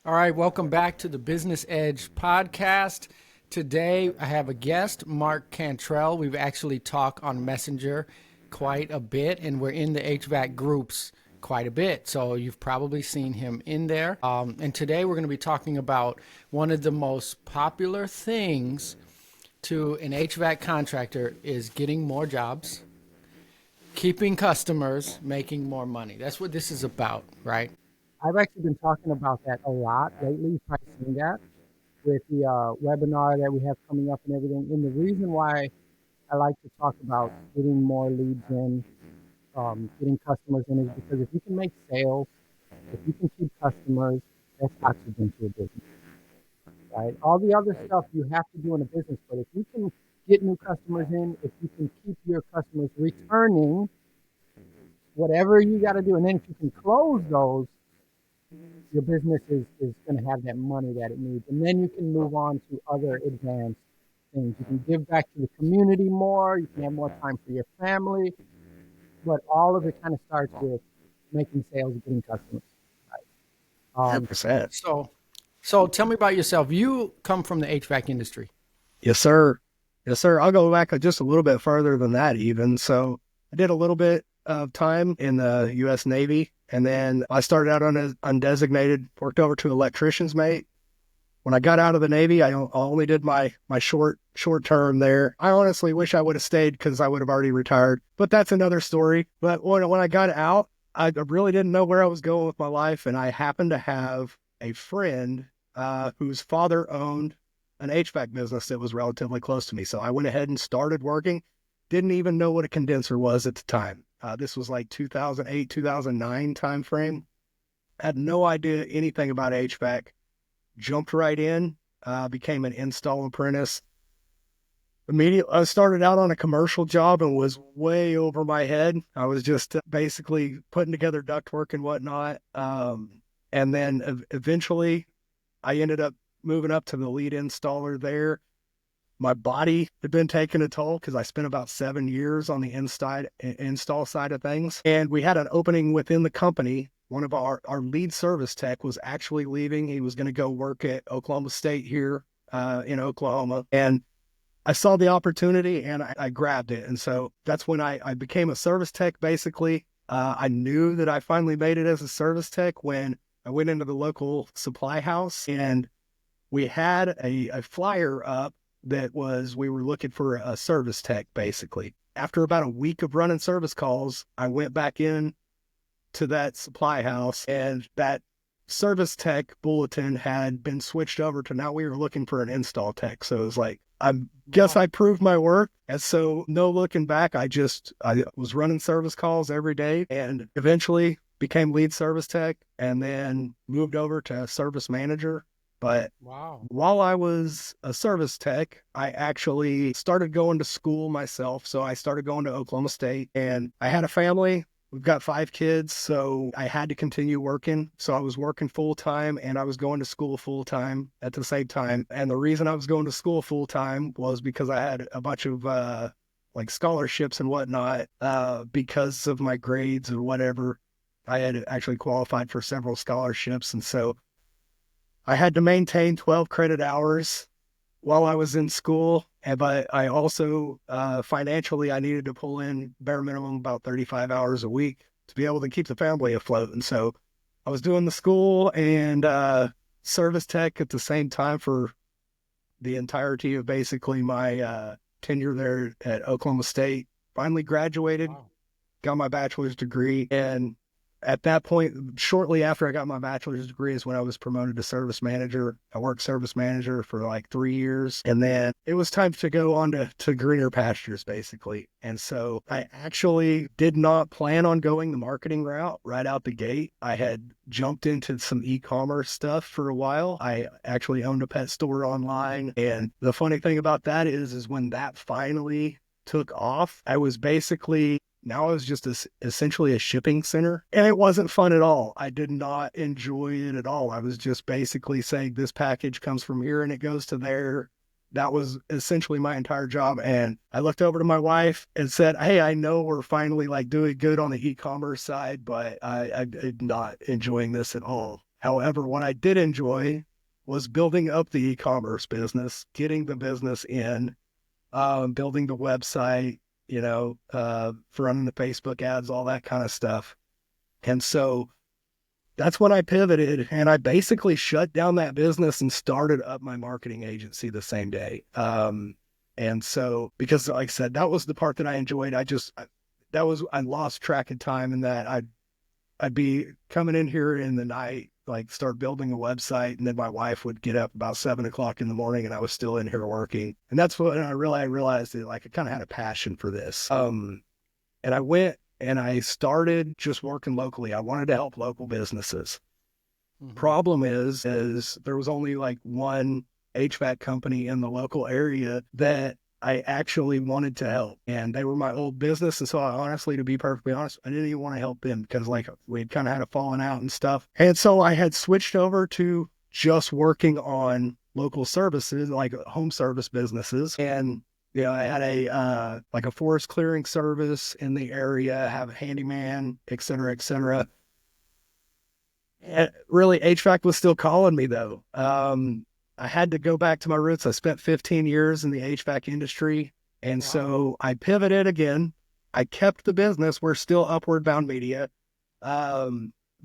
All right, welcome back to the Business Edge podcast. Today I have a guest, Mark Cantrell. We've actually talked on Messenger quite a bit, and we're in the HVAC groups quite a bit. So you've probably seen him in there. And today we're going to be talking about one of the most popular things to an HVAC contractor is getting more jobs, keeping customers, making more money. That's what this is about, right? I've actually been talking about that a lot lately. You've probably seen that with the webinar that we have coming up and everything. And the reason why I like to talk about getting more leads in, getting customers in, is because if you can make sales, if you can keep customers, that's oxygen to a business, right? All the other stuff you have to do in a business, but if you can get new customers in, if you can keep your customers returning, whatever you got to do, and then if you can close those, your business is going to have that money that it needs. And then you can move on to other advanced things. You can give back to the community more. You can have more time for your family. But all of it kind of starts with making sales and getting customers. Right? 100%. So tell me about yourself. You come from the HVAC industry. Yes, sir. Yes, sir. I'll go back just a little bit further than that even. So I did a little bit of time in the U.S. Navy, and then I started out on as undesignated, worked over to electrician's mate. When I got out of the Navy, I only did my short term there. I honestly wish I would have stayed because I would have already retired, but that's another story. But when I got out, I really didn't know where I was going with my life, and I happened to have a friend whose father owned an HVAC business that was relatively close to me. So I went ahead and started working. Didn't even know what a condenser was at the time. This was like 2008, 2009 timeframe. Had no idea anything about HVAC. Jumped right in, became an install apprentice. Immediately, I started out on a commercial job and was way over my head. I was just basically putting together ductwork and whatnot. And then eventually I ended up moving up to the lead installer there. My body had been taking a toll because I spent about 7 years on the install side of things. And we had an opening within the company. One of our lead service tech was actually leaving. He was going to go work at Oklahoma State here in Oklahoma. And I saw the opportunity and I grabbed it. And so that's when I became a service tech, basically. I knew that I finally made it as a service tech when I went into the local supply house, and we had a flyer up that was, we were looking for a service tech, basically. After about a week of running service calls, I went back in to that supply house, and that service tech bulletin had been switched over to now we were looking for an install tech. So it was like, I guess I proved my worth. And so no looking back, I was running service calls every day and eventually became lead service tech and then moved over to service manager. But Wow. while I was a service tech, I actually started going to school myself. So I started going to Oklahoma State, and I had a family. We've got 5 kids, so I had to continue working. So I was working full time and I was going to school full time at the same time. And the reason I was going to school full time was because I had a bunch of like scholarships and whatnot because of my grades or whatever. I had actually qualified for several scholarships. And so I had to maintain 12 credit hours while I was in school. But I also, financially, I needed to pull in bare minimum about 35 hours a week to be able to keep the family afloat. And so I was doing the school and service tech at the same time for the entirety of basically my tenure there at Oklahoma State. Finally graduated, Wow. got my bachelor's degree, and at that point, shortly after I got my bachelor's degree is when I was promoted to service manager. I worked service manager for like 3 years, and then it was time to go on to greener pastures, basically. And so I actually did not plan on going the marketing route right out the gate. I had jumped into some e-commerce stuff for a while. I actually owned a pet store online. And the funny thing about that is when that finally took off, I was basically now I was just essentially a shipping center, and it wasn't fun at all. I did not enjoy it at all. I was just basically saying this package comes from here and it goes to there. That was essentially my entire job. And I looked over to my wife and said, hey, I know we're finally like doing good on the e-commerce side, but I'm not enjoying this at all. However, what I did enjoy was building up the e-commerce business, getting the business in, building the website, for running the Facebook ads, all that kind of stuff. And so that's when I pivoted, and I basically shut down that business and started up my marketing agency the same day. And so, because like I said, that was the part that I enjoyed. I lost track of time in that I'd be coming in here in the night, like start building a website, and then my wife would get up about 7 o'clock in the morning and I was still in here working. And that's when I realized that like I kind of had a passion for this. And I went and I started just working locally. I wanted to help local businesses. Mm-hmm. Problem is there was only like one HVAC company in the local area that I actually wanted to help, and they were my old business. And so I honestly, to be perfectly honest, I didn't even want to help them because like we had kind of had a falling out and stuff. And so I had switched over to just working on local services, like home service businesses. And I had a forest clearing service in the area, have a handyman, et cetera, et cetera. And really, HVAC was still calling me though. I had to go back to my roots. I spent 15 years in the HVAC industry. And so I pivoted again. I kept the business. We're still Upward Bound Media. But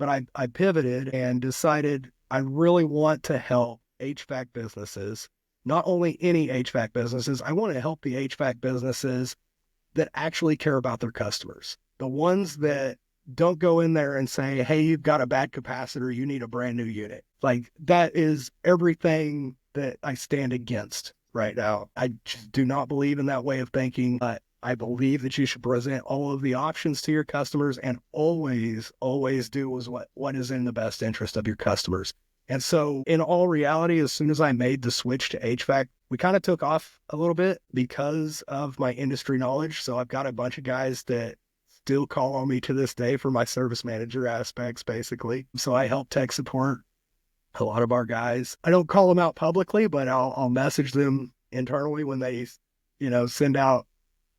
I pivoted and decided I really want to help HVAC businesses. Not only any HVAC businesses, I want to help the HVAC businesses that actually care about their customers. The ones that don't go in there and say, hey, you've got a bad capacitor, you need a brand new unit. Like that is everything that I stand against right now. I just do not believe in that way of thinking. I believe that you should present all of the options to your customers and always do what is in the best interest of your customers. And so in all reality, as soon as I made the switch to HVAC, we kind of took off a little bit because of my industry knowledge. So I've got a bunch of guys that still call on me to this day for my service manager aspects, basically. So I help tech support a lot of our guys. I don't call them out publicly, but I'll message them internally when they, send out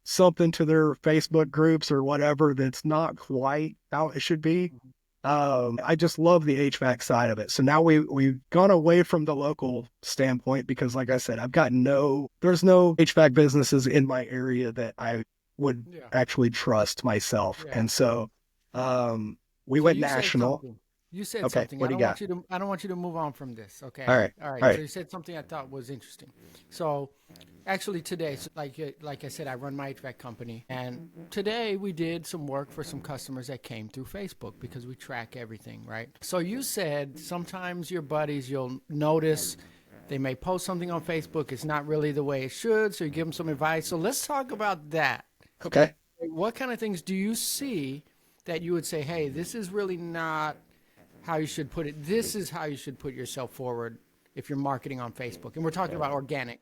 something to their Facebook groups or whatever that's not quite how it should be. I just love the HVAC side of it. So now we've gone away from the local standpoint because, like I said, there's no HVAC businesses in my area that I would actually trust myself. Yeah. And so we went national. You said something. What do you got? I don't want you to move on from this. Okay. All right. So you said something I thought was interesting. So actually today, like I said, I run my HVAC company, and today we did some work for some customers that came through Facebook because we track everything, right? So you said sometimes your buddies, you'll notice they may post something on Facebook. It's not really the way it should. So you give them some advice. So let's talk about that. Okay. What kind of things do you see that you would say, hey, this is really not how you should put it. This is how you should put yourself forward if you're marketing on Facebook. And we're talking about organic.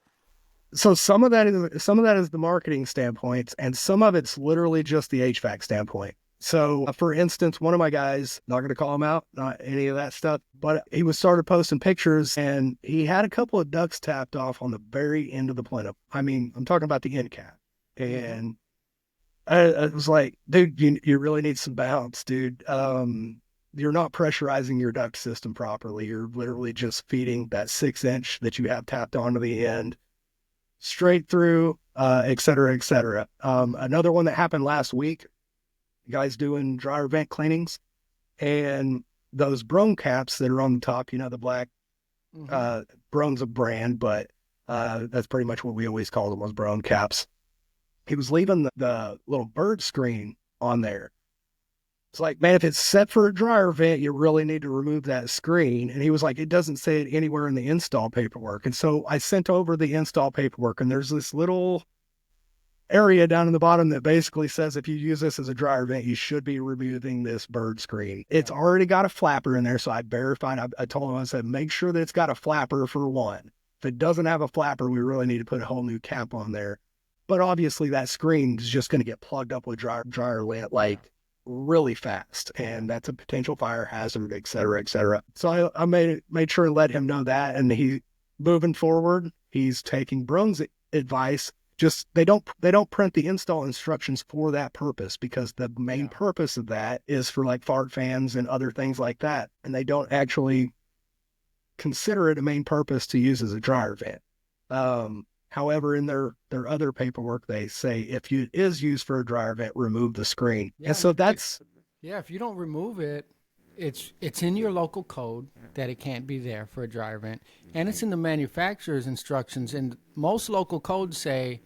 So some of that is the marketing standpoint, and some of it's literally just the HVAC standpoint. So for instance, one of my guys, not going to call him out, not any of that stuff, but he started posting pictures and he had a couple of ducts tapped off on the very end of the plenum. I mean, I'm talking about the end cap. And I was like, dude, you really need some bounce, dude. You're not pressurizing your duct system properly. You're literally just feeding that 6-inch that you have tapped onto the end straight through, et cetera, et cetera. Another one that happened last week, guys doing dryer vent cleanings, and those Brome caps that are on the top, the black, Brome's a brand, but that's pretty much what we always call them, was Brome caps. He was leaving the little bird screen on there. It's like, man, if it's set for a dryer vent, you really need to remove that screen. And he was like, it doesn't say it anywhere in the install paperwork. And so I sent over the install paperwork, and there's this little area down in the bottom that basically says if you use this as a dryer vent, you should be removing this bird screen. It's already got a flapper in there. So I verified, I told him, I said, make sure that it's got a flapper for one. If it doesn't have a flapper, we really need to put a whole new cap on there. But obviously that screen is just going to get plugged up with dryer lint like really fast, and that's a potential fire hazard, et cetera, et cetera. So I made sure to let him know that, and he, moving forward, he's taking Brome's advice just they don't print the install instructions for that purpose, because the main purpose of that is for like fart fans and other things like that, and they don't actually consider it a main purpose to use as a dryer vent. However, in their other paperwork, they say if it is used for a dryer vent, remove the screen. Yeah, and so that's if you don't remove it, it's in your local code that it can't be there for a dryer vent, and it's in the manufacturer's instructions. And most local codes say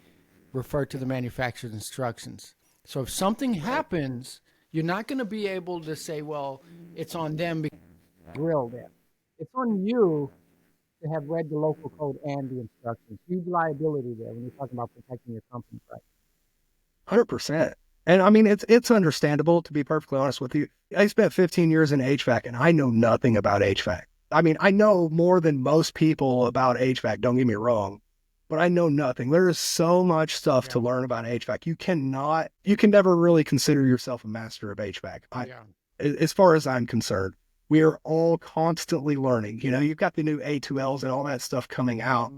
refer to the manufacturer's instructions. So if something happens, you're not going to be able to say, well, it's on them because they grilled it. It's on you to have read the local code and the instructions. Huge liability there when you're talking about protecting your company, right? 100%. And I mean, it's understandable, to be perfectly honest with you. I spent 15 years in HVAC and I know nothing about HVAC. I mean, I know more than most people about HVAC, don't get me wrong, but I know nothing. There is so much stuff to learn about HVAC. You can never really consider yourself a master of HVAC. As far as I'm concerned, we are all constantly learning. You know, you've got the new A2Ls and all that stuff coming out.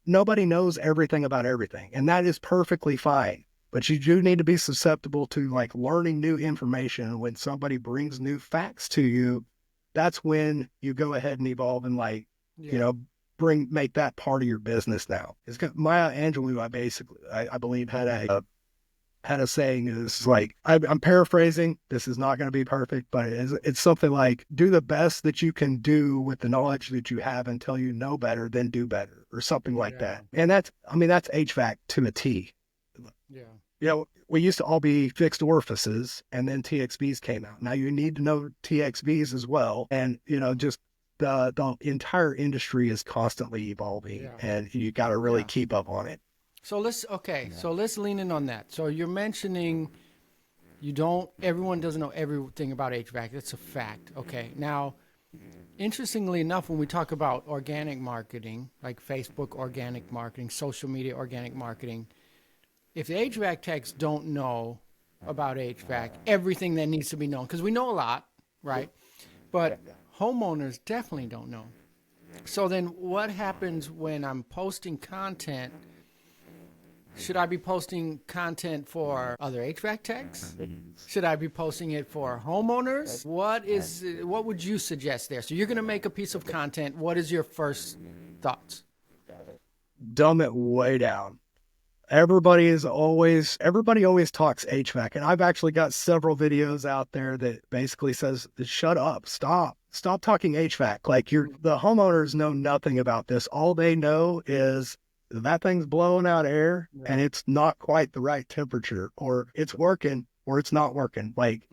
Nobody knows everything about everything, and that is perfectly fine. But you do need to be susceptible to like learning new information. When somebody brings new facts to you, that's when you go ahead and evolve and make that part of your business now. Maya Angelou, I believe, had a saying, is like, I'm paraphrasing, this is not going to be perfect, but it's something like, do the best that you can do with the knowledge that you have until you know better, then do better, or something like that. And that's HVAC to a T. Yeah. You know, we used to all be fixed orifices, and then TXVs came out. Now you need to know TXVs as well. And, just the entire industry is constantly evolving, and you got to really keep up on it. So let's lean in on that. So you're mentioning everyone doesn't know everything about HVAC. That's a fact. Okay. Now, interestingly enough, when we talk about organic marketing, like Facebook organic marketing, social media organic marketing, if the HVAC techs don't know about HVAC, everything that needs to be known, because we know a lot, right? But homeowners definitely don't know. So then what happens when I'm posting content? Should I be posting content for other HVAC techs? Should I be posting it for homeowners? What would you suggest there? So you're going to make a piece of content. What is your first thoughts? Dumb it way down. Everybody always talks HVAC, and I've actually got several videos out there that basically says, shut up, stop talking HVAC. Like, the homeowners know nothing about this. All they know is that thing's blowing out air and it's not quite the right temperature, or it's working or it's not working. Like,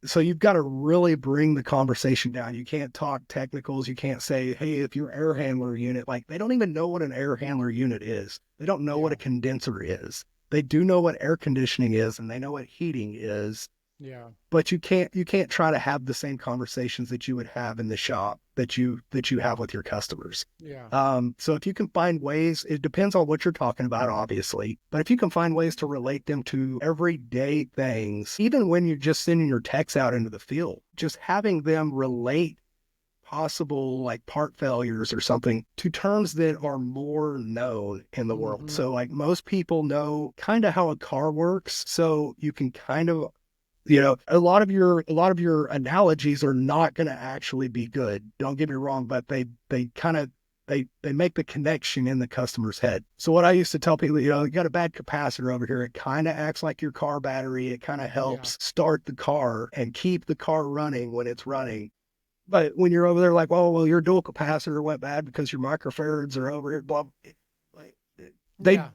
so you've got to really bring the conversation down. You can't talk technicals. You can't say, hey, if your air handler unit, like, they don't even know what an air handler unit is. They don't know what a condenser is. They do know what air conditioning is, and they know what heating is. Yeah. But you can't try to have the same conversations that you would have in the shop that you have with your customers. Yeah. So if you can find ways, it depends on what you're talking about, obviously, but if you can find ways to relate them to everyday things, even when you're just sending your techs out into the field, just having them relate possible like part failures or something to terms that are more known in the world. So like, most people know kind of how a car works. So you can kind of, a lot of your analogies are not going to actually be good. Don't get me wrong, but they make the connection in the customer's head. So what I used to tell people, you got a bad capacitor over here. It kind of acts like your car battery. It kind of helps start the car and keep the car running when it's running. But when you're over there like, well, your dual capacitor went bad because your microfarads are over here, blah,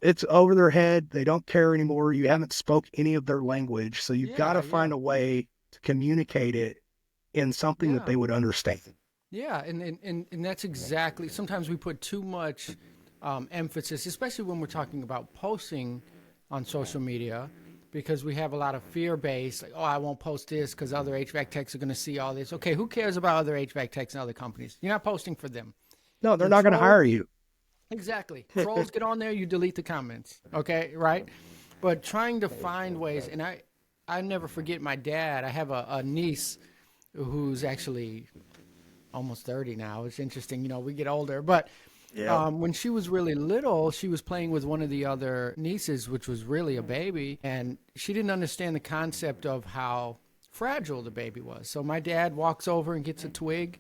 it's over their head. They don't care anymore. You haven't spoke any of their language. So you've got to find a way to communicate it in something that they would understand. Yeah. And that's exactly, sometimes we put too much emphasis, especially when we're talking about posting on social media, because we have a lot of fear-based, like, I won't post this because other HVAC techs are going to see all this. Okay, who cares about other HVAC techs and other companies? You're not posting for them. No, they're not going to hire you. Exactly. Trolls get on there, you delete the comments. Okay, right? But trying to find ways, and I never forget my dad. I have a niece who's actually almost 30 now. It's interesting, we get older. But Yeah. When she was really little, she was playing with one of the other nieces, which was really a baby, and she didn't understand the concept of how fragile the baby was. So my dad walks over and gets a twig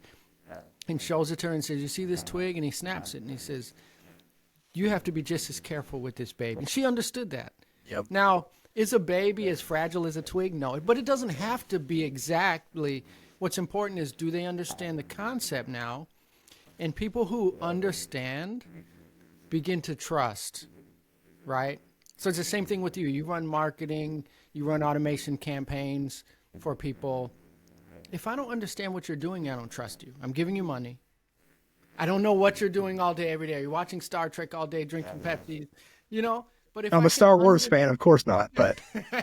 and shows it to her and says, "You see this twig?" And he snaps it and he says, "You have to be just as careful with this baby." And she understood that. Yep. Now, is a baby as fragile as a twig? No, but it doesn't have to be exactly. What's important is, do they understand the concept now? And people who understand begin to trust, right? So it's the same thing with you. You run marketing, you run automation campaigns for people. If I don't understand what you're doing, I don't trust you. I'm giving you money. I don't know what you're doing all day, every day. You're watching Star Trek all day, drinking Pepsi, you know? But if I'm I a Star Wars can fan, of course not, but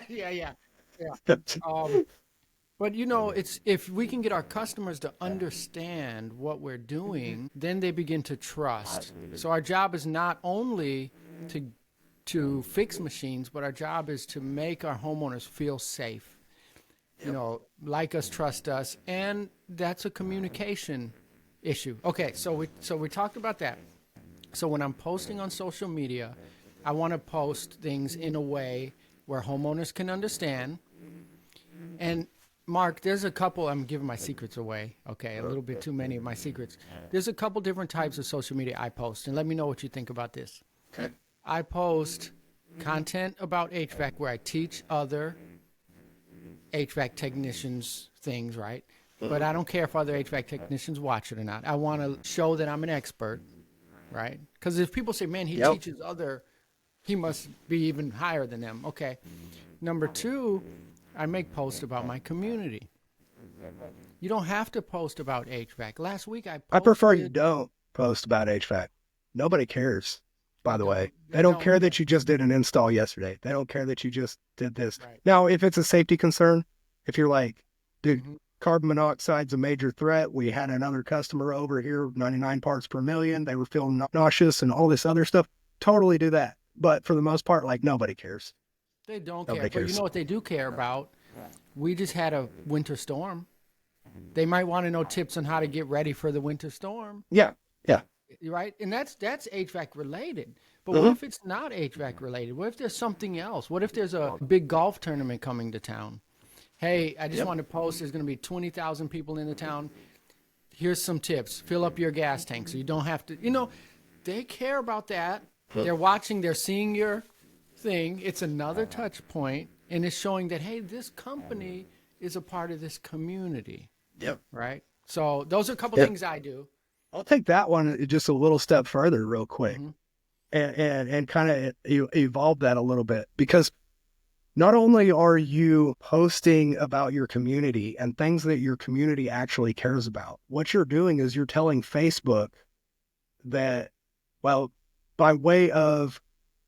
yeah. But it's if we can get our customers to understand what we're doing, then they begin to trust. So our job is not only to fix machines, but our job is to make our homeowners feel safe. Like us, trust us, and that's a communication issue. Okay, so we talked about that. So when I'm posting on social media, I want to post things in a way where homeowners can understand. And Mark, there's a couple, I'm giving my secrets away. Okay, a little bit too many of my secrets. There's a couple different types of social media I post, and let me know what you think about this. Okay. I post content about HVAC where I teach other HVAC technicians things, right? But I don't care if other HVAC technicians watch it or not. I want to show that I'm an expert, right? Because if people say, man, he teaches other, he must be even higher than them. Okay. Number two, I make posts about my community. You don't have to post about HVAC. Last week I prefer you don't post about HVAC. Nobody cares, by the way. They don't care that you just did an install yesterday. They don't care that you just did this. Right. Now, if it's a safety concern, if you're like, dude, carbon monoxide's a major threat. We had another customer over here, 99 parts per million. They were feeling nauseous and all this other stuff. Totally do that. But for the most part, like, nobody cares. They don't care. But you know what they do care about? We just had a winter storm. They might want to know tips on how to get ready for the winter storm. Yeah. Right? And that's HVAC related. But what if it's not HVAC related? What if there's something else? What if there's a big golf tournament coming to town? Hey, I just want to post, there's going to be 20,000 people in the town. Here's some tips. Fill up your gas tank so you don't have to, they care about that. They're watching, they're seeing your thing. It's another touch point, and it's showing that, hey, this company is a part of this community. Yep. Right? So those are a couple things I do. I'll take that one just a little step further real quick and kind of evolve that a little bit, because not only are you posting about your community and things that your community actually cares about, what you're doing is you're telling Facebook that, well, by way of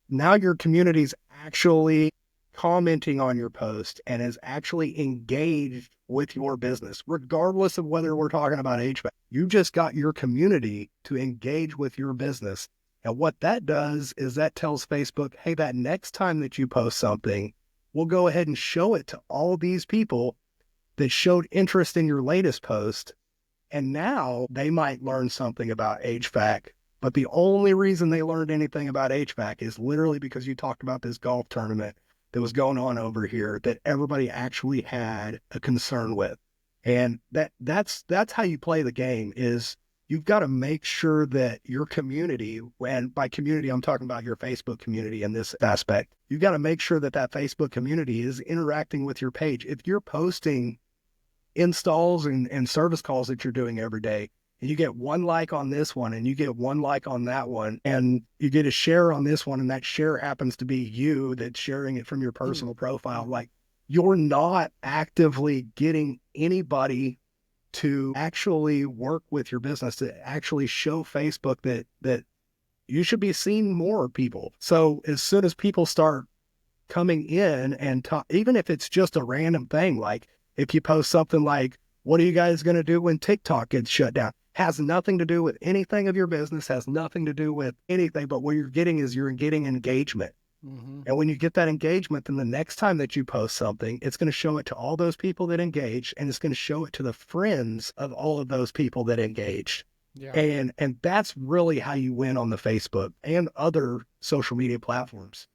now your community's actually commenting on your post and is actually engaged with your business, regardless of whether we're talking about HVAC. You just got your community to engage with your business. And what that does is that tells Facebook, hey, that next time that you post something, we'll go ahead and show it to all these people that showed interest in your latest post. And now they might learn something about HVAC. But the only reason they learned anything about HVAC is literally because you talked about this golf tournament that was going on over here that everybody actually had a concern with. And that's how you play the game. Is you've got to make sure that your community, and by community, I'm talking about your Facebook community in this aspect, you've got to make sure that that Facebook community is interacting with your page. If you're posting installs and service calls that you're doing every day, and you get one like on this one, and you get one like on that one, and you get a share on this one, and that share happens to be you that's sharing it from your personal profile, like, you're not actively getting anybody to actually work with your business, to actually show Facebook that you should be seeing more people. So as soon as people start coming in and talk, even if it's just a random thing, like if you post something like, what are you guys going to do when TikTok gets shut down? Has nothing to do with anything of your business, has nothing to do with anything, but what you're getting is you're getting engagement. And when you get that engagement, then the next time that you post something, it's going to show it to all those people that engaged, and it's going to show it to the friends of all of those people that engaged. Yeah. And that's really how you win on the Facebook and other social media platforms.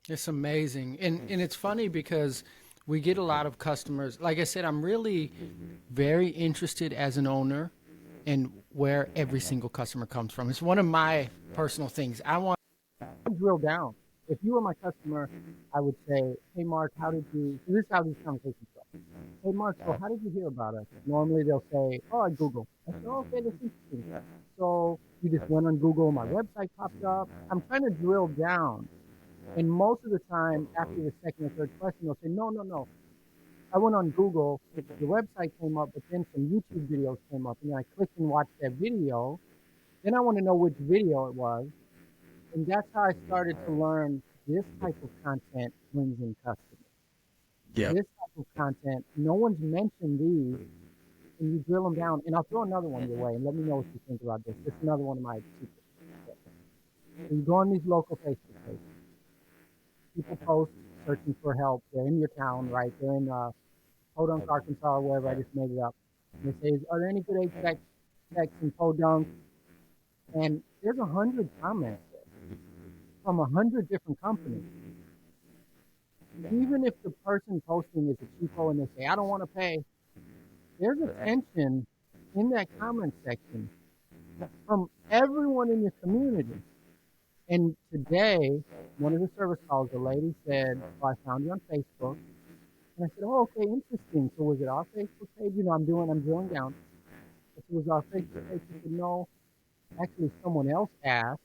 It's amazing. And it's funny because we get a lot of customers. Like I said, I'm really very interested as an owner in where every single customer comes from. It's one of my personal things. I want to drill down. If you were my customer, I would say, "Hey, Mark, how did you?" So this is how these conversations go. "Hey, Mark, so how did you hear about us?" Normally they'll say, "Oh, I Google." I say, "Oh, okay, that's interesting. So you just went on Google, my website popped up." I'm trying to drill down. And most of the time, after the second or third question, they'll say, "No, no, no. I went on Google, the website came up, but then some YouTube videos came up, and then I clicked and watched that video. Then I want to know which video it was." And that's how I started to learn this type of content brings in customers. Yeah. This type of content, no one's mentioned these, and you drill them down. And I'll throw another one your way, and let me know what you think about this. This is another one of my secrets. So you go on these local Facebook pages. People post searching for help. They're in your town, right? They're in Podunk, Arkansas, or wherever. I just made it up. And they say, "Are there any good HVAC techs in Podunk?" And there's 100 comments there from 100 different companies. Even if the person posting is a cheapo and they say, "I don't want to pay," there's a tension in that comment section from everyone in your community. And today, one of the service calls, the lady said, "Oh, I found you on Facebook." And I said, "Oh, okay, interesting. So was it our Facebook page?" I'm drilling down. I said, "Was it our Facebook page?" She said, "No, actually someone else asked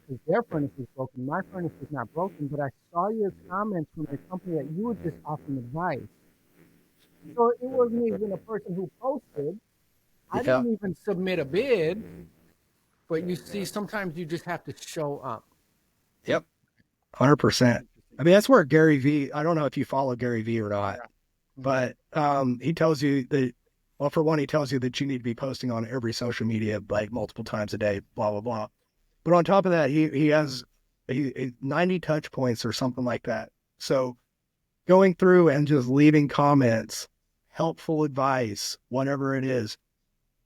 because their furnace is broken. My furnace is not broken, but I saw your comments from the company that you were just offering advice." So it wasn't even a person who posted. I Yeah. didn't even submit a bid, but you see, sometimes you just have to show up. Yep. 100%. I mean, that's where Gary Vee, I don't know if you follow Gary Vee or not, but he tells you that, well, for one, he tells you that you need to be posting on every social media like multiple times a day, blah, blah, blah. But on top of that, he has 90 touch points or something like that. So going through and just leaving comments, helpful advice, whatever it is,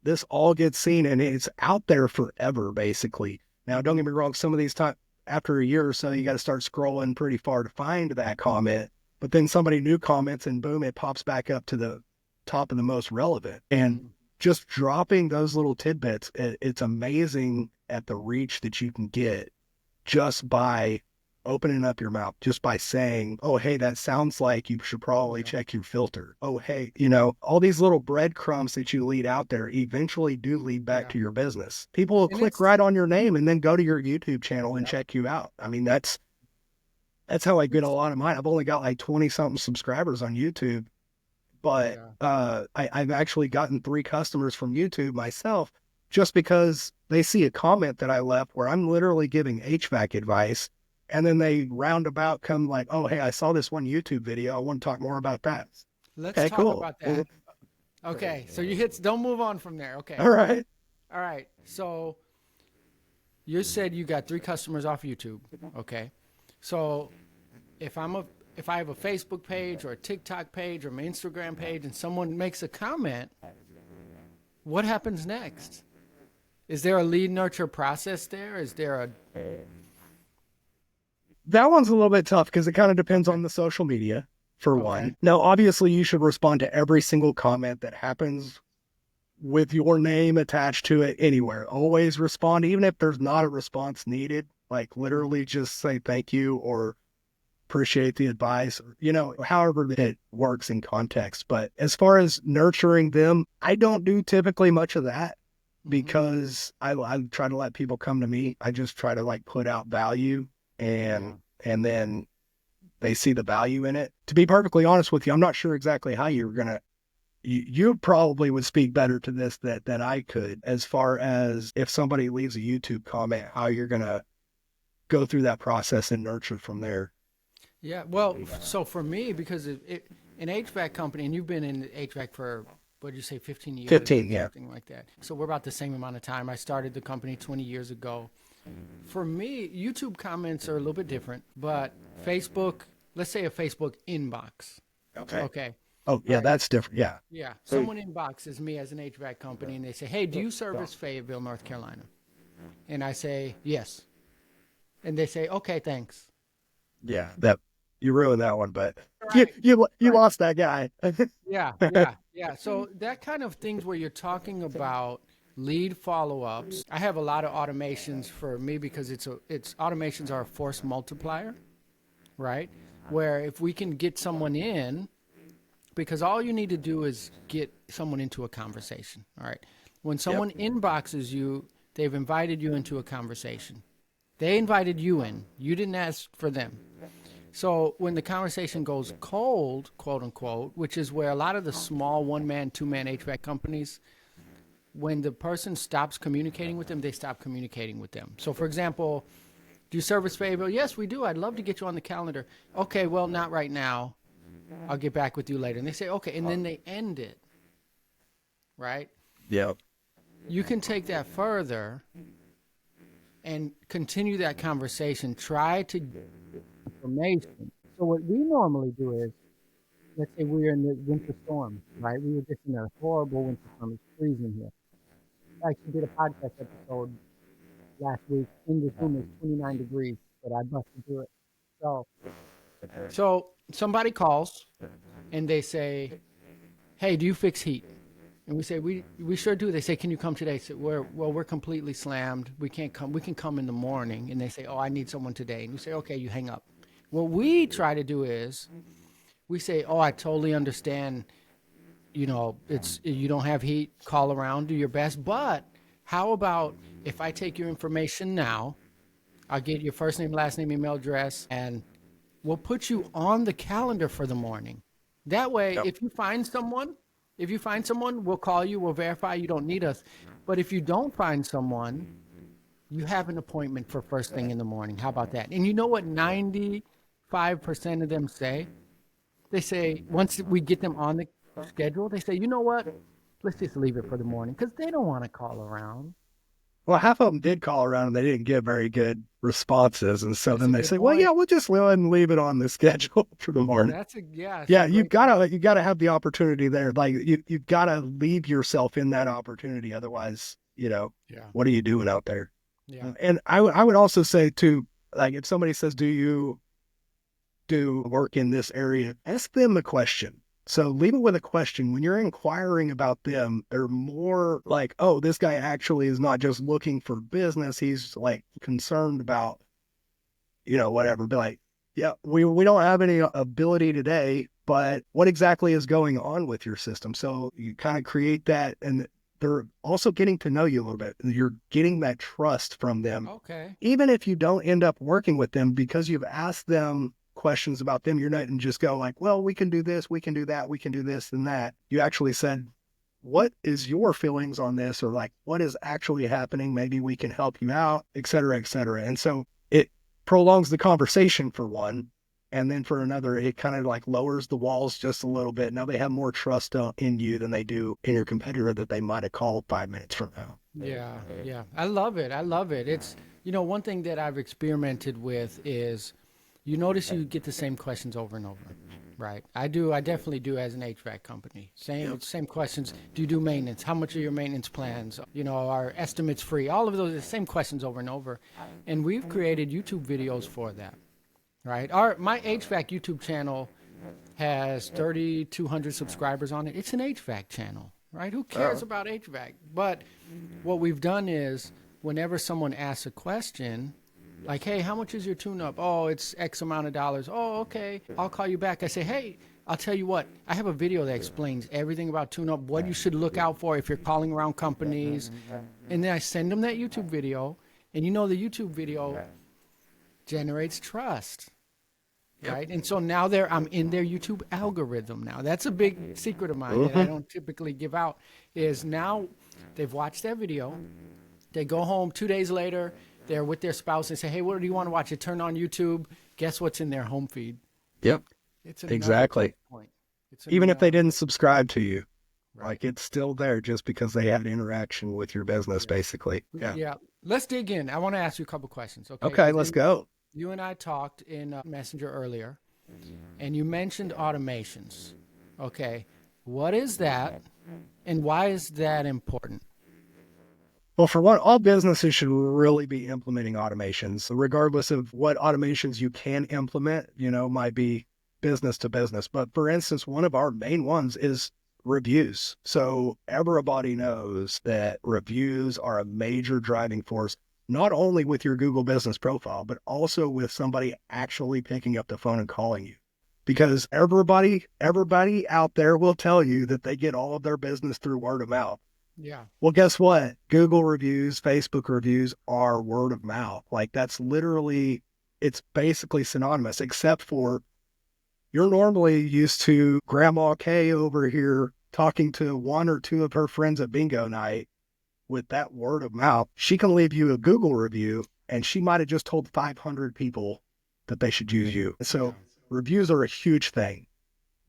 this all gets seen and it's out there forever, basically. Now, don't get me wrong, some of these times, after a year or so, you got to start scrolling pretty far to find that comment. But then somebody new comments and boom, it pops back up to the top of the most relevant. And just dropping those little tidbits, it's amazing at the reach that you can get just by opening up your mouth, just by saying, "Oh, hey, that sounds like you should probably check your filter. Oh, hey," all these little breadcrumbs that you lead out there eventually do lead back to your business. People will click right on your name and then go to your YouTube channel and check you out. I mean, that's how I get a lot of mine. I've only got like 20 something subscribers on YouTube, but I've actually gotten 3 customers from YouTube myself just because they see a comment that I left where I'm literally giving HVAC advice. And then they roundabout come like, "Oh, hey, I saw this one YouTube video. I want to talk more about that." Let's Okay, talk cool. about that. Okay, so don't move on from there. Okay. All right. All right. So you said you got 3 customers off YouTube. Okay. So if I have a Facebook page or a TikTok page or my Instagram page and someone makes a comment, what happens next? Is there a lead nurture process there? Is there a That one's a little bit tough because it kind of depends on the social media, for one. Now, obviously, you should respond to every single comment that happens with your name attached to it anywhere. Always respond, even if there's not a response needed. Like literally just say thank you or appreciate the advice, or, however it works in context. But as far as nurturing them, I don't do typically much of that because I try to let people come to me. I just try to like put out value and then they see the value in it. To be perfectly honest with you, I'm not sure exactly how you're going to, you probably would speak better to this than I could, as far as if somebody leaves a YouTube comment, how you're going to go through that process and nurture from there. Yeah, well, so for me, because an HVAC company, and you've been in HVAC for, what did you say, 15 years? 15, yeah. Something like that. So we're about the same amount of time. I started the company 20 years ago. For me, YouTube comments are a little bit different, but Facebook, let's say a Facebook inbox. Okay. Okay. Oh, yeah, Right. that's different. Yeah. Yeah. Someone inboxes me as an HVAC company and they say, hey, do you service Fayetteville, North Carolina? And I say, yes. And they say, okay, thanks. Yeah. That you ruined that one, but Right. you Right. lost that guy. Yeah. Yeah. Yeah. So that kind of things where you're talking about lead follow-ups. I have a lot of automations for me because it's automations are a force multiplier, right? Where if we can get someone in, because all you need to do is get someone into a conversation. All right. When someone inboxes you, they've invited you into a conversation. They invited you in. You didn't ask for them. So when the conversation goes cold, quote unquote, which is where a lot of the small one-man, two-man HVAC companies, when the person stops communicating with them, they stop communicating with them. So for example, do you service Fayetteville? Yes, we do. I'd love to get you on the calendar. Okay, well, not right now. I'll get back with you later. And they say, okay, and then they end it, right? Yeah. You can take that further and continue that conversation. Try to get information. So what we normally do is, let's say we're in the winter storm, right? We were just in a horrible winter storm. It's freezing here. I actually did a podcast episode last week. In this room, it's 29 degrees, but I busted through it. So somebody calls and they say, hey, do you fix heat? And we say, we sure do. They say, can you come today? So we're completely slammed. We can't come. We can come in the morning. And they say, oh, I need someone today. And we say, okay, you hang up. What we try to do is we say, oh, I totally understand. You know, you don't have heat, call around, do your best. But how about if I take your information now, I'll get your first name, last name, email address, and we'll put you on the calendar for the morning. That way, if you find someone, we'll call you, we'll verify you don't need us. But if you don't find someone, you have an appointment for first thing in the morning. How about that? And you know what 95% of them say? They say, once we get them on the schedule, they say, you know what? Let's just leave it for the morning because they don't want to call around. Well, half of them did call around and they didn't get very good responses. And so That's then a they good say, well, point. yeah, we'll just go ahead and leave it on the schedule for the morning. That's a Yeah, great you gotta have the opportunity there. Like you've gotta leave yourself in that opportunity. Otherwise, Yeah. what are you doing out there? Yeah. And I would also say too, like if somebody says, do you do work in this area? Ask them a question. So leave it with a question. When you're inquiring about them, they're more like, oh, this guy actually is not just looking for business. He's like concerned about, whatever. Be like, yeah, we don't have any ability today, but what exactly is going on with your system? So you kind of create that, and they're also getting to know you a little bit. You're getting that trust from them. Okay. Even if you don't end up working with them because you've asked them questions about them, you're not and just go like, well, we can do this, we can do that, we can do this and that. You actually said, what is your feelings on this? Or like, what is actually happening? Maybe we can help you out, et cetera, et cetera. And so it prolongs the conversation for one. And then for another, it kind of like lowers the walls just a little bit. Now they have more trust in you than they do in your competitor that they might have called 5 minutes from now. Yeah. Yeah. I love it. It's, one thing that I've experimented with is you notice you get the same questions over and over, right? I definitely do as an HVAC company. Same questions. Do you do maintenance? How much are your maintenance plans? Are estimates free? All of those, the same questions over and over. And we've created YouTube videos for that, right? My HVAC YouTube channel has 3,200 subscribers on it. It's an HVAC channel, right? Who cares about HVAC? But what we've done is whenever someone asks a question, like, hey, how much is your tune-up? Oh, it's X amount of dollars. Oh, okay. I'll call you back. I say, hey, I'll tell you what. I have a video that explains everything about tune-up, what you should look out for if you're calling around companies. And then I send them that YouTube video. And the YouTube video generates trust, right? And so now I'm in their YouTube algorithm now. That's a big secret of mine that I don't typically give out is now they've watched that video. They go home 2 days later. They're with their spouse and say, hey, what do you want to watch? You turn on YouTube. Guess what's in their home feed? Yep. It's exactly. Point. Even if they didn't subscribe to you, right. Like it's still there just because they had interaction with your business, basically. Yeah. Let's dig in. I want to ask you a couple questions. Okay, let's go. You and I talked in Messenger earlier, and you mentioned automations. Okay. What is that? And why is that important? Well, for one, all businesses should really be implementing automations, regardless of what automations you can implement, might be business to business. But for instance, one of our main ones is reviews. So everybody knows that reviews are a major driving force, not only with your Google business profile, but also with somebody actually picking up the phone and calling you. Because everybody out there will tell you that they get all of their business through word of mouth. Yeah. Well, guess what? Google reviews, Facebook reviews are word of mouth. Like that's literally, it's basically synonymous, except for you're normally used to Grandma Kay over here talking to one or two of her friends at bingo night with that word of mouth. She can leave you a Google review and she might have just told 500 people that they should use you. So reviews are a huge thing.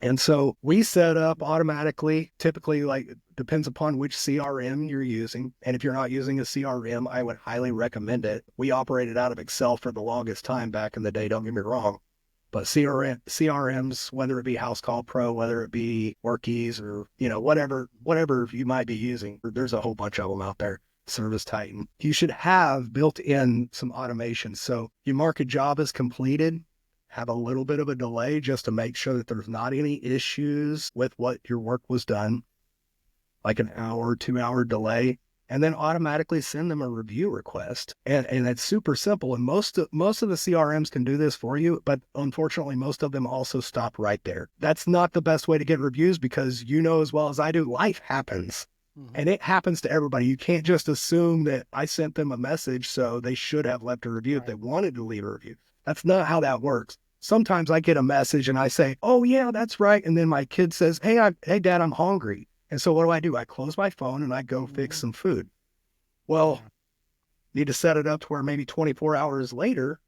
And so we set up automatically, typically like depends upon which CRM you're using. And if you're not using a CRM, I would highly recommend it. We operated out of Excel for the longest time back in the day, don't get me wrong. But CRMs, whether it be House Call Pro, whether it be Workies or, whatever you might be using, there's a whole bunch of them out there. Service Titan. You should have built in some automation. So you mark a job as completed, have a little bit of a delay just to make sure that there's not any issues with what your work was done, like an hour, 2 hour delay, and then automatically send them a review request. And it's super simple. And most of the CRMs can do this for you, but unfortunately, most of them also stop right there. That's not the best way to get reviews because as well as I do, life happens. And it happens to everybody. You can't just assume that I sent them a message, so they should have left a review if they wanted to leave a review. That's not how that works. Sometimes I get a message and I say, oh yeah, that's right. And then my kid says, hey, Dad, I'm hungry. And so what do? I close my phone and I go fix some food. Well, need to set it up to where maybe 24 hours later,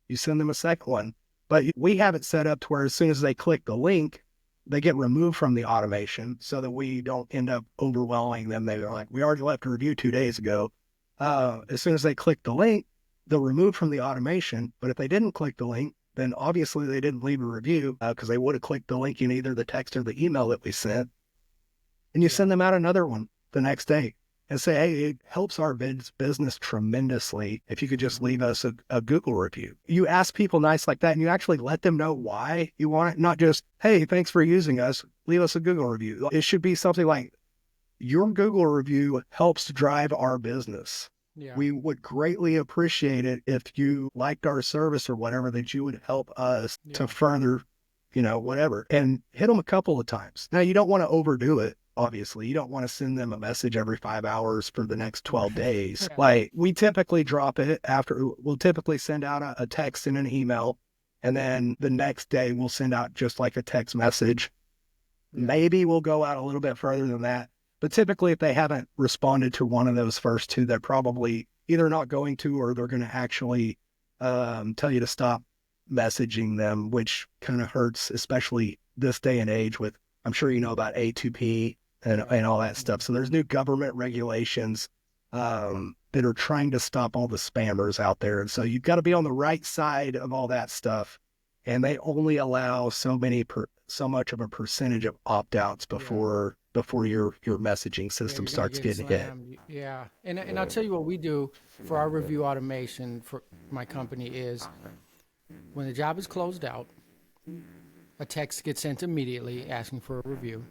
you send them a second one. But we have it set up to where as soon as they click the link, they get removed from the automation so that we don't end up overwhelming them. They're like, we already left a review 2 days ago. As soon as they click the link, they're removed from the automation. But if they didn't click the link, then obviously they didn't leave a review because they would have clicked the link in either the text or the email that we sent. And you send them out another one the next day and say, hey, it helps our business tremendously if you could just leave us a Google review. You ask people nice like that and you actually let them know why you want it, not just, hey, thanks for using us, leave us a Google review. It should be something like, your Google review helps drive our business. Yeah. We would greatly appreciate it if you liked our service or whatever, that you would help us to further, whatever, and hit them a couple of times. Now, you don't want to overdo it. Obviously, you don't want to send them a message every 5 hours for the next 12 days. Like we typically drop it we'll typically send out a text and an email. And then the next day we'll send out just like a text message. Maybe we'll go out a little bit further than that. But typically, if they haven't responded to one of those first two, they're probably either not going to, or they're going to actually tell you to stop messaging them, which kind of hurts, especially this day and age with, I'm sure you know about A2P and all that stuff. So there's new government regulations that are trying to stop all the spammers out there. And so you've got to be on the right side of all that stuff. And they only allow so much of a percentage of opt-outs before your messaging system starts getting hit. Yeah. And I'll tell you what we do for our review automation for my company is when the job is closed out, a text gets sent immediately asking for a review.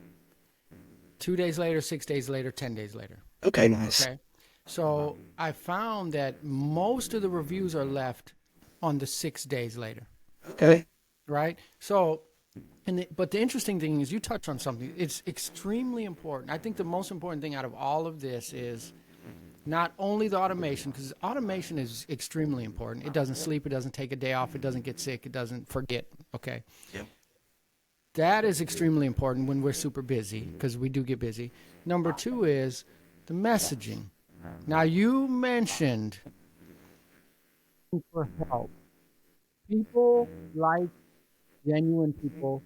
2 days later, 6 days later, 10 days later. Okay, nice. Okay. So I found that most of the reviews are left on the 6 days later. Okay. Right? So, but the interesting thing is you touch on something. It's extremely important. I think the most important thing out of all of this is not only the automation, because automation is extremely important. It doesn't sleep. It doesn't take a day off. It doesn't get sick. It doesn't forget. Okay. Yep. That is extremely important when we're super busy, because we do get busy. Number two is the messaging. Now, you mentioned for help. People like genuine people,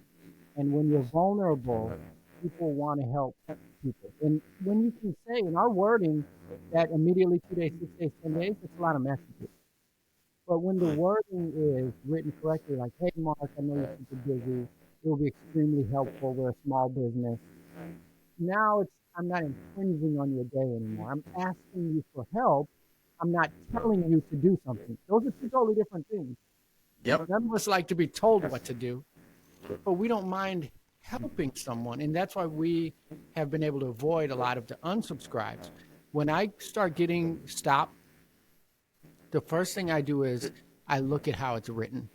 and when you're vulnerable, people want to help people. And when you can say in our wording that immediately 2 days, 6 days, 10 days, it's a lot of messages. But when the wording is written correctly, like, hey, Mark, I know you're super busy. It will be extremely helpful. We're a small business. Now I'm not infringing on your day anymore. I'm asking you for help. I'm not telling you to do something. Those are two totally different things. Yep. None of us like to be told what to do, but we don't mind helping someone. And that's why we have been able to avoid a lot of the unsubscribes. When I start getting stopped, the first thing I do is I look at how it's written.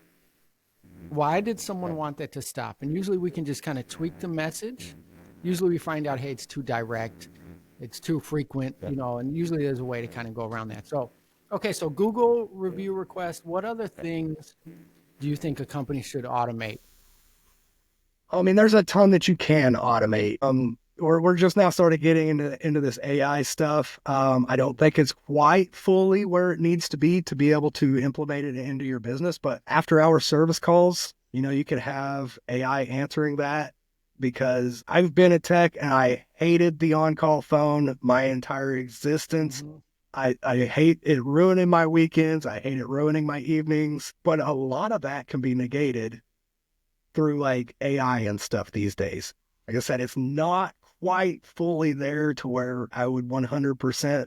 Why did someone want that to stop? And usually we can just kind of tweak the message. Usually we find out, hey, it's too direct, it's too frequent, and usually there's a way to kind of go around that. So, okay, so Google review request. What other things do you think a company should automate? I mean, there's a ton that you can automate. We're just now started getting into this AI stuff. I don't think it's quite fully where it needs to be able to implement it into your business. But after hour service calls, you could have AI answering that, because I've been a tech and I hated the on-call phone my entire existence. Mm-hmm. I hate it ruining my weekends. I hate it ruining my evenings. But a lot of that can be negated through like AI and stuff these days. Like I said, it's not quite fully there to where I would 100%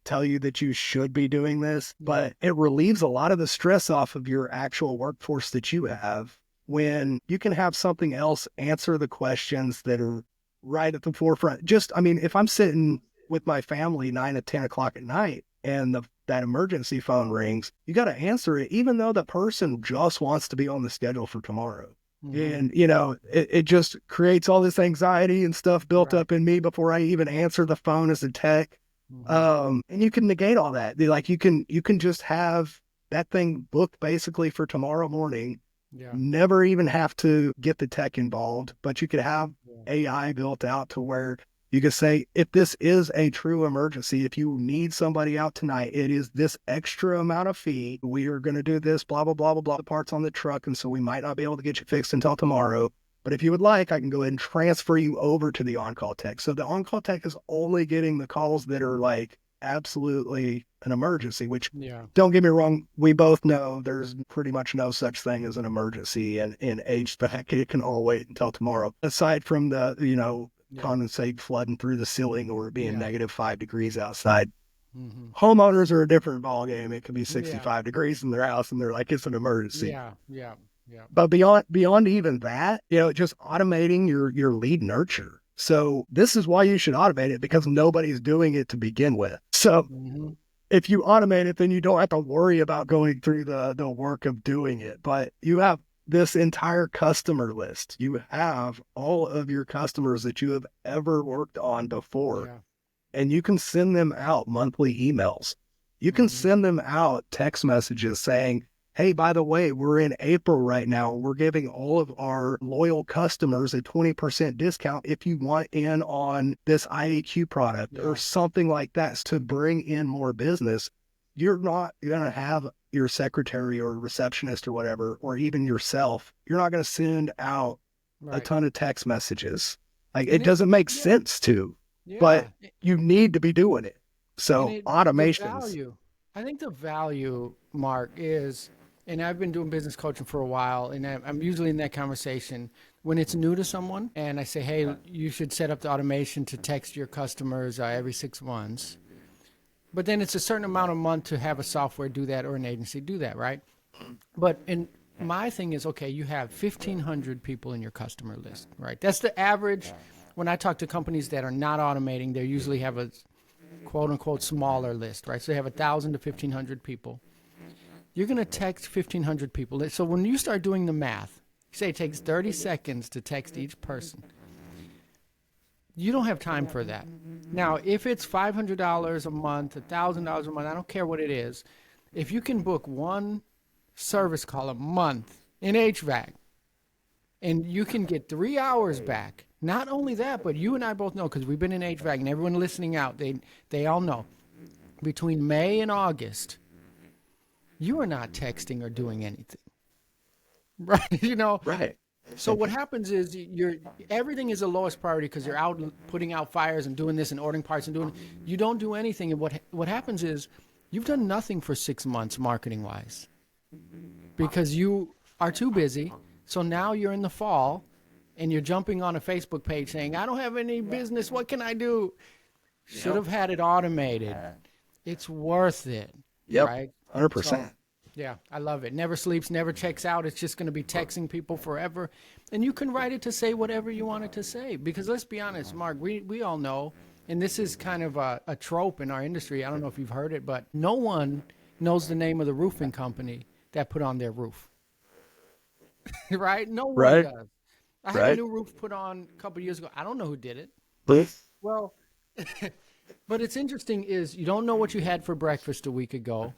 tell you that you should be doing this, but it relieves a lot of the stress off of your actual workforce that you have when you can have something else answer the questions that are right at the forefront. If I'm sitting with my family 9 to 10 o'clock at night and that emergency phone rings, you got to answer it, even though the person just wants to be on the schedule for tomorrow. Mm-hmm. And, it just creates all this anxiety and stuff built up in me before I even answer the phone as a tech. Mm-hmm. And you can negate all that. Like you can just have that thing booked basically for tomorrow morning. Yeah. Never even have to get the tech involved, but you could have AI built out to where you could say, if this is a true emergency, if you need somebody out tonight, it is this extra amount of fee. We are going to do this, blah, blah, blah, blah, blah, the parts on the truck. And so we might not be able to get you fixed until tomorrow. But if you would like, I can go ahead and transfer you over to the on-call tech. So the on-call tech is only getting the calls that are like absolutely an emergency, which don't get me wrong. We both know there's pretty much no such thing as an emergency in HVAC. It can all wait until tomorrow. Aside from the, condensate flooding through the ceiling or being negative 5 degrees outside. Mm-hmm. Homeowners are a different ballgame. It can be 65 degrees in their house and they're like, it's an emergency. Yeah. But beyond even that, just automating your lead nurture. So this is why you should automate it, because nobody's doing it to begin with. So if you automate it, then you don't have to worry about going through the work of doing it. But you have this entire customer list. You have all of your customers that you have ever worked on before, and you can send them out monthly emails. You can send them out text messages saying, hey, by the way, we're in April right now. We're giving all of our loyal customers a 20% discount if you want in on this IAQ product or something like that to bring in more business. You're not going to have your secretary or receptionist or whatever, or even yourself. You're not going to send out a ton of text messages. Like it doesn't make sense to, but you need to be doing it. So automations. I think the value, Mark, is, and I've been doing business coaching for a while, and I'm usually in that conversation when it's new to someone, and I say, hey, you should set up the automation to text your customers every 6 months. But then it's a certain amount a month to have a software do that or an agency do that, right? But my thing is, okay, you have 1,500 people in your customer list, right? That's the average. When I talk to companies that are not automating, they usually have a quote-unquote smaller list, right? So they have 1,000 to 1,500 people. You're going to text 1,500 people. So when you start doing the math, say it takes 30 seconds to text each person. You don't have time for that. Now, if it's $500 a month, $1,000 a month, I don't care what it is. If you can book one service call a month in HVAC and you can get 3 hours back, not only that, but you and I both know, because we've been in HVAC and everyone listening out, they all know, between May and August, you are not texting or doing anything. Right? Right. So what happens is everything is the lowest priority because you're out putting out fires and doing this and ordering parts and you don't do anything. And what happens is you've done nothing for 6 months marketing wise because you are too busy So now you're in the fall and you're jumping on a Facebook page saying, I don't have any business. What can I do? Should have had it automated. It's worth it. Yep. Right? 100%. So, yeah, I love it. Never sleeps, never checks out. It's just going to be texting people forever. And you can write it to say whatever you want it to say. Because let's be honest, Mark, we all know, and this is kind of a trope in our industry. I don't know if you've heard it, but no one knows the name of the roofing company that put on their roof. Right? No one does. I had a new roof put on a couple of years ago. I don't know who did it. Well, but it's interesting is you don't know what you had for breakfast a week ago.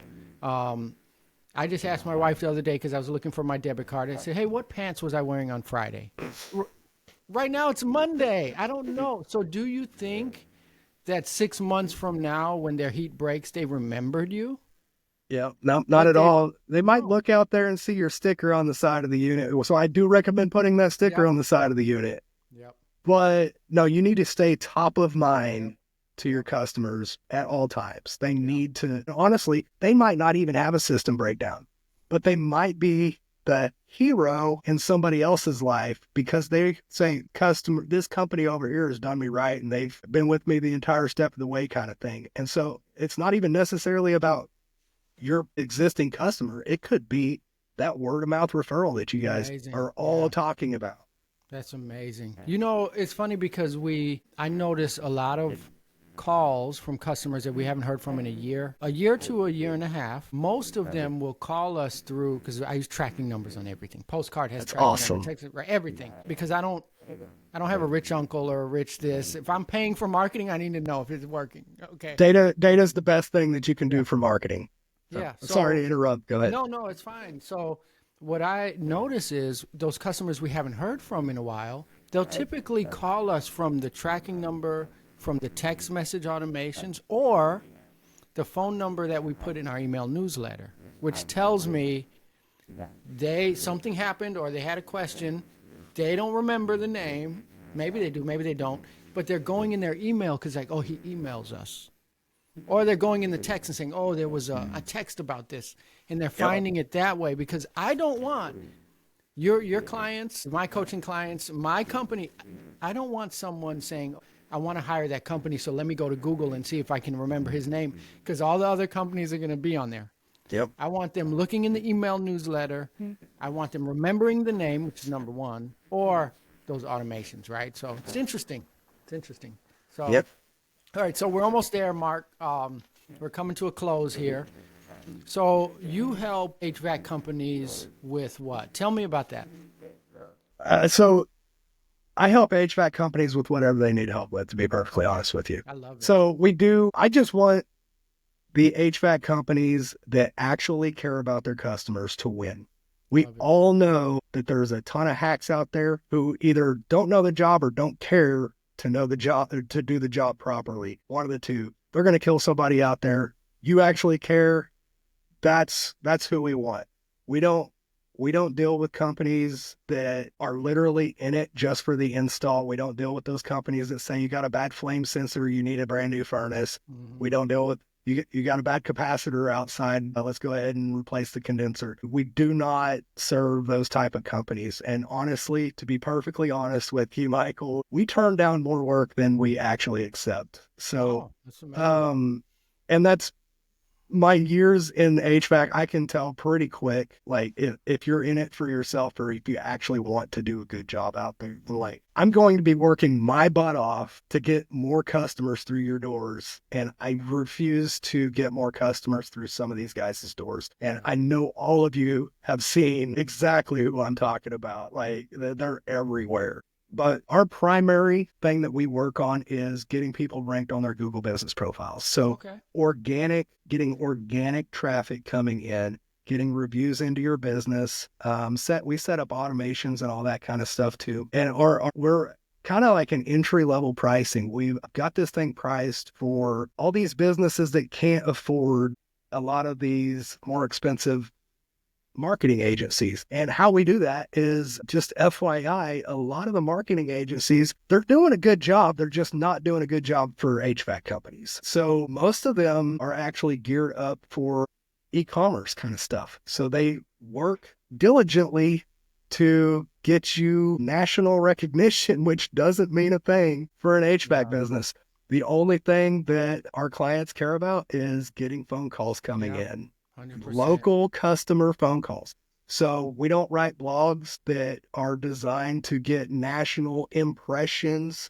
I just asked my wife the other day because I was looking for my debit card. I said, hey, what pants was I wearing on Friday? Right now it's Monday. I don't know. So do you think that 6 months from now when their heat breaks, they remembered you? Yeah, no, not at all. They might look out there and see your sticker on the side of the unit. So I do recommend putting that sticker on the side of the unit. Yep. But no, you need to stay top of mind to your customers at all times. They need to, honestly, they might not even have a system breakdown, but they might be the hero in somebody else's life because they say, customer, this company over here has done me right and they've been with me the entire step of the way kind of thing. And so it's not even necessarily about your existing customer. It could be that word of mouth referral that you guys are all talking about. That's amazing. You know, it's funny because I notice a lot of calls from customers that we haven't heard from in a year to a year and a half. Most of them will call us through, because I use tracking numbers on everything. Postcard has tracking numbers, everything, because I don't have a rich uncle or a rich this. If I'm paying for marketing, I need to know if it's working. Okay. Data is the best thing that you can do for marketing. So, yeah. So, sorry to interrupt. Go ahead. No, it's fine. So what I notice is those customers we haven't heard from in a while, they'll typically call us from the tracking number, from the text message automations, or the phone number that we put in our email newsletter, which tells me something happened or they had a question. They don't remember the name. Maybe they do, maybe they don't. But they're going in their email because like, oh, he emails us. Or they're going in the text and saying, oh, there was a text about this. And they're finding it that way because I don't want your clients, my coaching clients, my company. I don't want someone saying, I want to hire that company, so let me go to Google and see if I can remember his name, because all the other companies are going to be on there. Yep. I want them looking in the email newsletter. I want them remembering the name, which is number one, or those automations, right? So it's interesting. So, yep. All right, so we're almost there, Mark. We're coming to a close here. So you help HVAC companies with what? Tell me about that. So I help HVAC companies with whatever they need help with, to be perfectly honest with you. I love it. So I just want the HVAC companies that actually care about their customers to win. We all know that there's a ton of hacks out there who either don't know the job or don't care to know the job, or to do the job properly. One of the two. They're going to kill somebody out there. You actually care. That's who we want. We don't deal with companies that are literally in it just for the install. We don't deal with those companies that say you got a bad flame sensor, you need a brand new furnace. Mm-hmm. We don't deal with you got a bad capacitor outside. Let's go ahead and replace the condenser. We do not serve those type of companies. And honestly, to be perfectly honest with you, Michael, we turn down more work than we actually accept. So, and that's my years in HVAC. I can tell pretty quick, like if you're in it for yourself or if you actually want to do a good job out there, like I'm going to be working my butt off to get more customers through your doors. And I refuse to get more customers through some of these guys' doors. And I know all of you have seen exactly who I'm talking about. Like they're everywhere. But our primary thing that we work on is getting people ranked on their Google business profiles. So getting organic traffic coming in, getting reviews into your business. We set up automations and all that kind of stuff too. And we're kind of like an entry level pricing. We've got this thing priced for all these businesses that can't afford a lot of these more expensive marketing agencies. And how we do that is just FYI, a lot of the marketing agencies, they're doing a good job. They're just not doing a good job for HVAC companies. So most of them are actually geared up for e-commerce kind of stuff. So they work diligently to get you national recognition, which doesn't mean a thing for an HVAC business. The only thing that our clients care about is getting phone calls coming in, 100%. local customer phone calls. So we don't write blogs that are designed to get national impressions.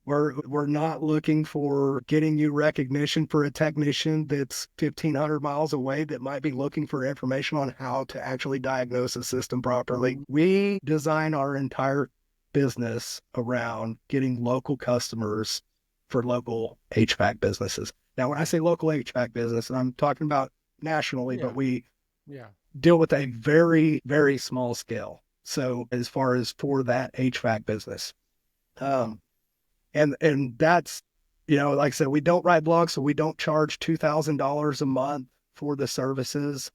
We're not looking for getting you recognition for a technician that's 1,500 miles away that might be looking for information on how to actually diagnose a system properly. We design our entire business around getting local customers for local HVAC businesses. Now, when I say local HVAC business, and I'm talking about nationally, but we deal with a very, very small scale. So as far as for that HVAC business, and that's, like I said, we don't write blogs, so we don't charge $2,000 a month for the services.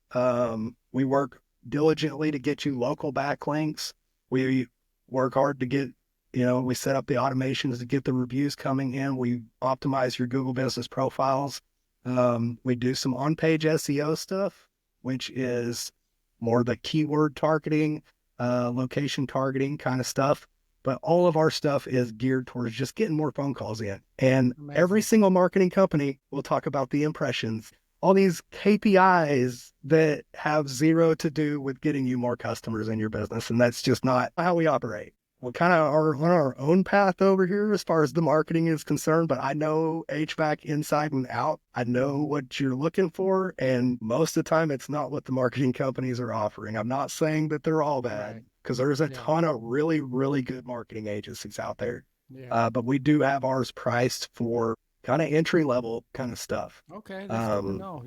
We work diligently to get you local backlinks. We work hard to get, we set up the automations to get the reviews coming in. We optimize your Google business profiles. We do some on-page SEO stuff, which is more the keyword targeting, location targeting kind of stuff. But all of our stuff is geared towards just getting more phone calls in. And every single marketing company will talk about the impressions, all these KPIs that have zero to do with getting you more customers in your business. And that's just not how we operate. We kind of are on our own path over here as far as the marketing is concerned, but I know HVAC inside and out. I know what you're looking for. And most of the time, it's not what the marketing companies are offering. I'm not saying that they're all bad, because there's a ton of really, really good marketing agencies out there. But we do have ours priced for kind of entry level kind of stuff. Okay, that's good to know.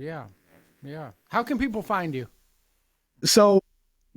Yeah. How can people find you? So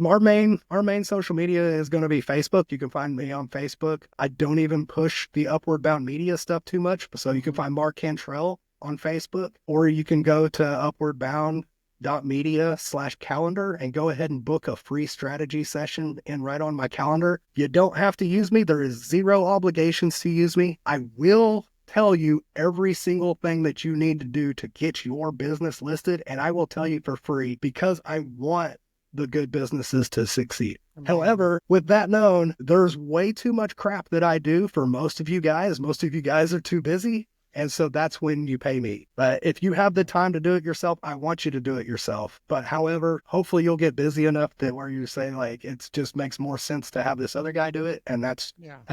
our main social media is going to be Facebook. You can find me on Facebook. I don't even push the Upward Bound Media stuff too much. So you can find Mark Cantrell on Facebook, or you can go to upwardbound.media/calendar and go ahead and book a free strategy session and right on my calendar. You don't have to use me. There is zero obligations to use me. I will tell you every single thing that you need to do to get your business listed, and I will tell you for free because I want the good businesses to succeed. However, with that known, there's way too much crap that I do for most of you guys. Most of you guys are too busy. And so that's when you pay me. But if you have the time to do it yourself, I want you to do it yourself. But however, hopefully you'll get busy enough that where you say like, it just makes more sense to have this other guy do it. And that's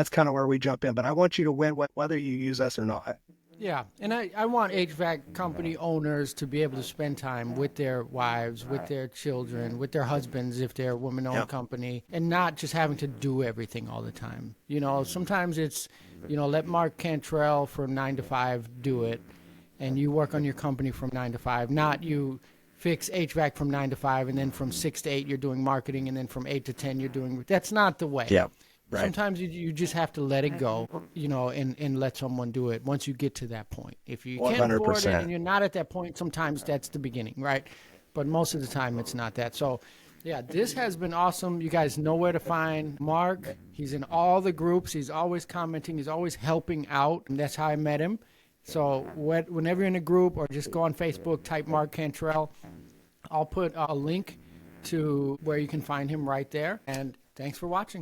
kind of where we jump in. But I want you to win whether you use us or not. Yeah, and I want HVAC company owners to be able to spend time with their wives, with their children, with their husbands if they're a woman-owned company, and not just having to do everything all the time. Sometimes it's, let Mark Cantrell from 9 to 5 do it, and you work on your company from 9 to 5, not you fix HVAC from 9 to 5, and then from 6 to 8 you're doing marketing, and then from 8 to 10 you're doing, that's not the way. Yeah. Right. Sometimes you just have to let it go, and let someone do it once you get to that point. If you can't afford it and you're not at that point, sometimes that's the beginning, right? But most of the time it's not that. So, this has been awesome. You guys know where to find Mark. He's in all the groups. He's always commenting. He's always helping out, and that's how I met him. So whenever you're in a group or just go on Facebook, type Mark Cantrell. I'll put a link to where you can find him right there. And thanks for watching.